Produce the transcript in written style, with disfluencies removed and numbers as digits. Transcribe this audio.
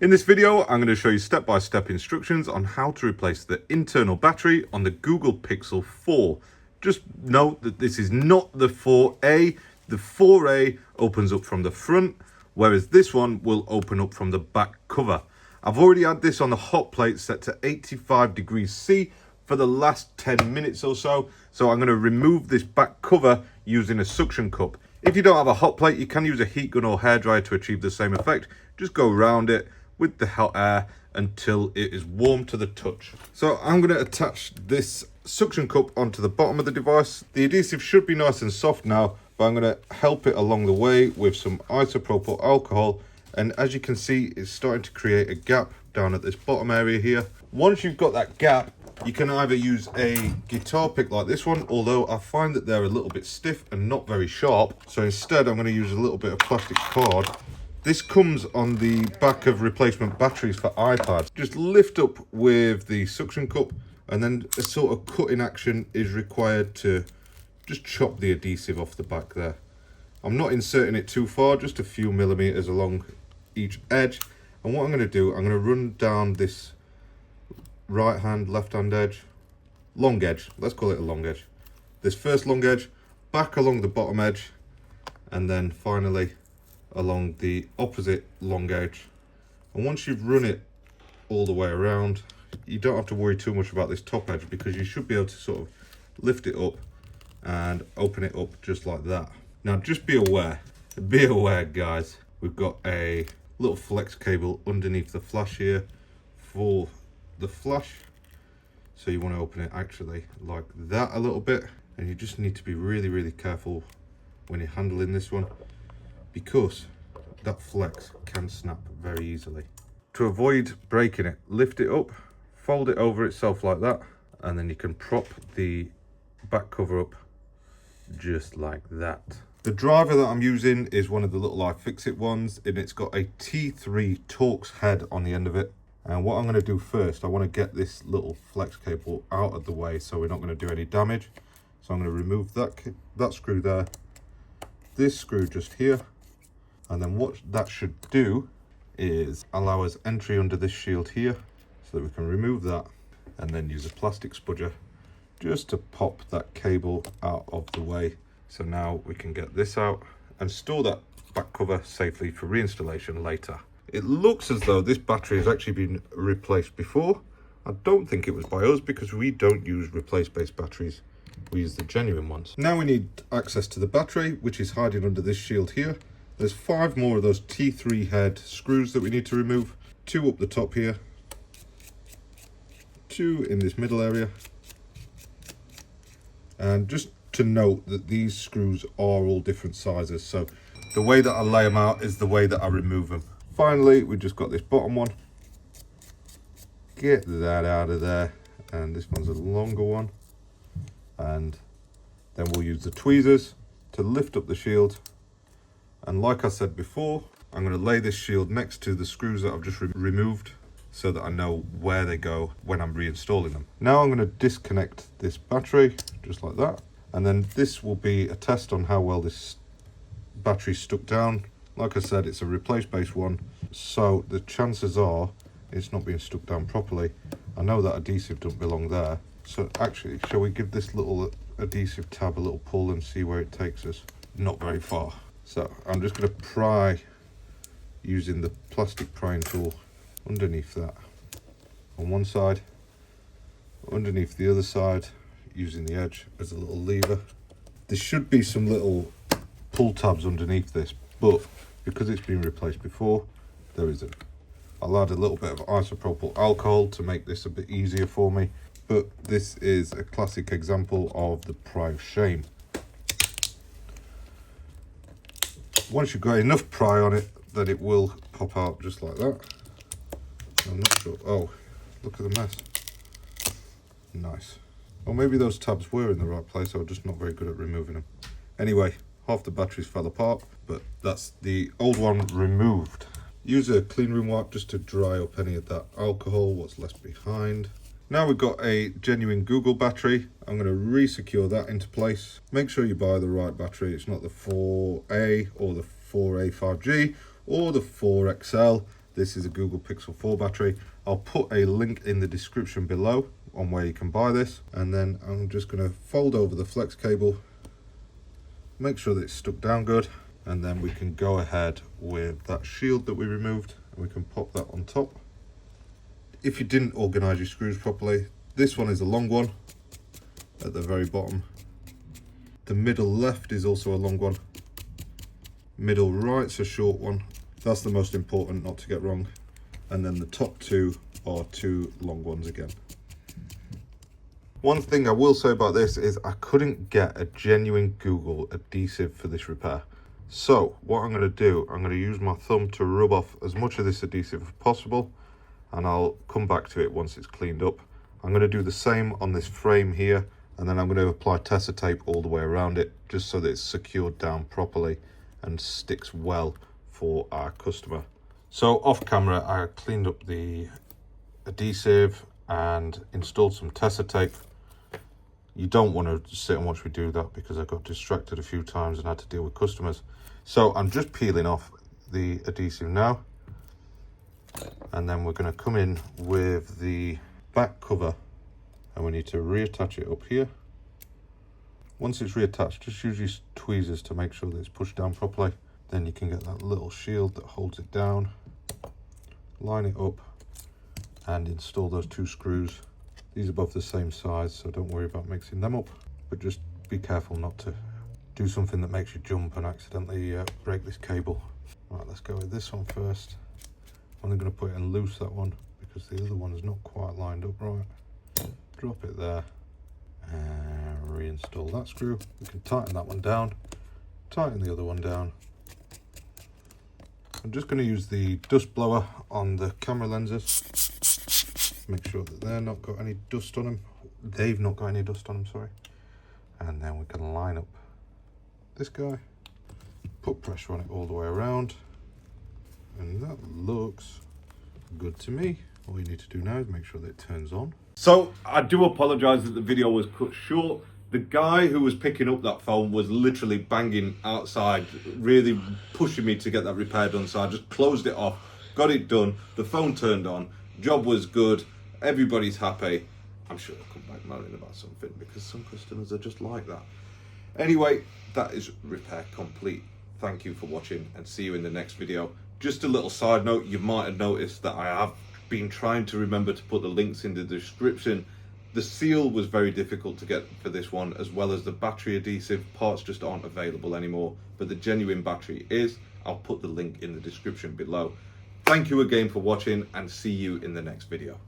In this video, I'm going to show you step-by-step instructions on how to replace the internal battery on the Google Pixel 4. Just note that this is not the 4A. The 4A opens up from the front, whereas this one will open up from the back cover. I've already had this on the hot plate set to 85 degrees C for the last 10 minutes or so. So I'm going to remove this back cover using a suction cup. If you don't have a hot plate, you can use a heat gun or hairdryer to achieve the same effect. Just go around it with the hot air until it is warm to the touch. So I'm going to attach this suction cup onto the bottom of the device. The adhesive should be nice and soft now, but I'm going to help it along the way with some isopropyl alcohol. And as you can see, it's starting to create a gap down at this bottom area here. Once you've got that gap, you can either use a guitar pick like this one, although I find that they're a little bit stiff and not very sharp. So instead, I'm going to use a little bit of plastic card. This comes on the back of replacement batteries for iPads. Just lift up with the suction cup, and then a sort of cutting action is required to just chop the adhesive off the back there. I'm not inserting it too far, just a few millimeters along each edge. And what I'm going to do, I'm going to run down this right hand, left hand edge, long edge, let's call it a long edge. This first long edge, back along the bottom edge, and then finally along the opposite long edge. And once you've run it all the way around, you don't have to worry too much about this top edge, because you should be able to sort of lift it up and open it up just like that. Now just be aware guys, we've got a little flex cable underneath the flash here for the flash, so you want to open it actually like that a little bit, and you just need to be really careful when you're handling this one, because that flex can snap very easily. To avoid breaking it, lift it up, fold it over itself like that, and then you can prop the back cover up just like that. The driver that I'm using is one of the little iFixit ones, and it's got a T3 Torx head on the end of it. And what I'm going to do first, I want to get this little flex cable out of the way so we're not going to do any damage. So I'm going to remove that screw there, this screw just here, and then what that should do is allow us entry under this shield here, so that we can remove that and then use a plastic spudger just to pop that cable out of the way. So now we can get this out and store that back cover safely for reinstallation later. It looks as though this battery has actually been replaced before. I don't think it was by us, because we don't use replace-based batteries. We use the genuine ones. Now we need access to the battery, which is hiding under this shield here. There's 5 more of those T3 head screws that we need to remove. 2 up the top here, 2 in this middle area. And just to note that these screws are all different sizes, so the way that I lay them out is the way that I remove them. Finally, we just got this bottom one. Get that out of there, and this one's a longer one. And then we'll use the tweezers to lift up the shield. And like I said before, I'm going to lay this shield next to the screws that I've just removed, so that I know where they go when I'm reinstalling them. Now I'm going to disconnect this battery just like that, and then this will be a test on how well this battery's stuck down. Like I said, it's a replace-based one, so the chances are it's not being stuck down properly. I know that adhesive doesn't belong there, so actually, shall we give this little adhesive tab a little pull and see where it takes us? Not very far. So I'm just going to pry using the plastic prying tool underneath that on one side, underneath the other side, using the edge as a little lever. There should be some little pull tabs underneath this, but because it's been replaced before, there isn't. I'll add a little bit of isopropyl alcohol to make this a bit easier for me, but this is a classic example of the pry of shame. Once you've got enough pry on it, then it will pop out just like that. I'm not sure. Oh, look at the mess. Nice. Or maybe those tabs were in the right place, I'm just not very good at removing them. Anyway, half the batteries fell apart, but that's the old one removed. Use a clean room wipe just to dry up any of that alcohol, what's left behind. Now we've got a genuine Google battery. I'm going to re-secure that into place. Make sure you buy the right battery. It's not the 4A or the 4A5G or the 4XL. This is a Google Pixel 4 battery. I'll put a link in the description below on where you can buy this. And then I'm just going to fold over the flex cable, make sure that it's stuck down good, and then we can go ahead with that shield that we removed and we can pop that on top. If you didn't organize your screws properly, this one is a long one at the very bottom. The middle left is also a long one. Middle right's a short one. That's the most important, not to get wrong. And then the top two are two long ones again. One thing I will say about this is I couldn't get a genuine Google adhesive for this repair. So what I'm going to do, I'm going to use my thumb to rub off as much of this adhesive as possible, and I'll come back to it once it's cleaned up. I'm going to do the same on this frame here, and then I'm going to apply Tessa tape all the way around it, just so that it's secured down properly and sticks well for our customer. So off camera, I cleaned up the adhesive and installed some Tessa tape. You don't want to sit and watch me do that because I got distracted a few times and had to deal with customers. So I'm just peeling off the adhesive now, and then we're going to come in with the back cover, and we need to reattach it up here. Once it's reattached, just use your tweezers to make sure that it's pushed down properly. Then you can get that little shield that holds it down, line it up, and install those two screws. These are both the same size, so don't worry about mixing them up, but just be careful not to do something that makes you jump and accidentally break this cable. Right, let's go with this one first. I'm only going to put it in loose, that one, because the other one is not quite lined up right. Drop it there and reinstall that screw. We can tighten that one down, tighten the other one down. I'm just going to use the dust blower on the camera lenses. Make sure that they're not got any dust on them. They've not got any dust on them, sorry. And then we can line up this guy, put pressure on it all the way around, and that looks good to me. All you need to do now is make sure that it turns on. So I do apologize that the video was cut short. The guy who was picking up that phone was literally banging outside, really pushing me to get that repair done. So I just closed it off, got it done, the phone turned on, job was good, everybody's happy. I'm sure I'll come back moaning about something because some customers are just like that. Anyway, that is repair complete. Thank you for watching and see you in the next video. Just a little side note, you might have noticed that I have been trying to remember to put the links in the description. The seal was very difficult to get for this one, as well as the battery adhesive. Parts just aren't available anymore, but the genuine battery is. I'll put the link in the description below. Thank you again for watching and see you in the next video.